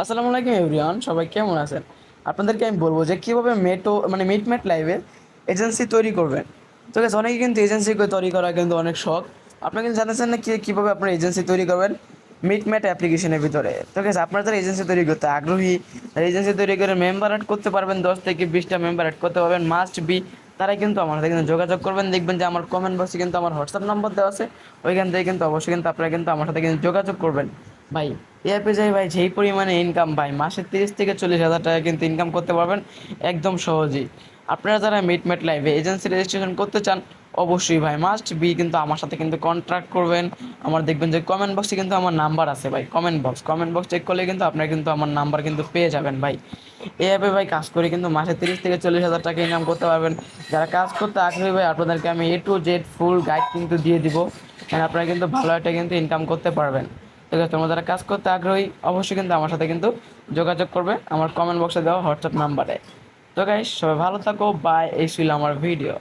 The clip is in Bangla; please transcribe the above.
আসসালামু আলাইকুম এভরিওয়ান, সবাই কেমন আছেন? আপনাদেরকে আমি বলবো যে কীভাবে মিটমেট লাইভে এজেন্সি তৈরি করবেন। তো গেছে অনেকে কিন্তু এজেন্সি তৈরি করা কিন্তু অনেক শখ। আপনি কিন্তু জানেন না কীভাবে আপনার এজেন্সি তৈরি করবেন মিটমেট অ্যাপ্লিকেশনের ভিতরে। তো গেছে আপনারা যারা এজেন্সি তৈরি করতে আগ্রহী, এজেন্সি তৈরি করে মেম্বার অ্যাড করতে পারবেন, 10 থেকে 20টা মেম্বার অ্যাড করতে পারবেন, মাস্ট বি তারাই কিন্তু আমার সাথে কিন্তু যোগাযোগ করবেন। দেখবেন যে আমার কমেন্ট বক্সে কিন্তু আমার হোয়াটসঅ্যাপ নাম্বার দেওয়া আছে, ওইখান থেকে কিন্তু অবশ্যই কিন্তু আপনারা কিন্তু আমার সাথে কিন্তু যোগাযোগ করবেন। ভাই এই অ্যাপে যাই ভাই, যেই পরিমাণে ইনকাম ভাই, মাসে 30 থেকে 40 হাজার টাকা কিন্তু ইনকাম করতে পারবেন একদম সহজেই। আপনারা যারা মিটমেট লাইভে এজেন্সি রেজিস্ট্রেশন করতে চান, অবশ্যই ভাই মাস্ট বি কিন্তু আমার সাথে কিন্তু কন্ট্যাক্ট করবেন। আমার দেখবেন যে কমেন্ট বক্সে কিন্তু আমার নাম্বার আছে ভাই, কমেন্ট বক্স চেক করলে কিন্তু আপনারা কিন্তু আমার নাম্বার কিন্তু পেয়ে যাবেন ভাই। এই অ্যাপে ভাই কাজ করে কিন্তু মাসে 30 থেকে 40 হাজার টাকা ইনকাম করতে পারবেন। যারা কাজ করতে আগ্রহী ভাই, আপনাদেরকে আমি A to Z full guide কিন্তু দিয়ে দিব, আপনারা কিন্তু ভালো একটা কিন্তু ইনকাম করতে পারবেন। ঠিক আছে, তোমরা যারা কাজ করতে আগ্রহী অবশ্যই কিন্তু আমার সাথে কিন্তু যোগাযোগ করবে আমার কমেন্ট বক্সে দেওয়া হোয়াটসঅ্যাপ নাম্বারে। তো গাইস, সবাই ভালো থাকো, বাই। এই ছিল আমার ভিডিও।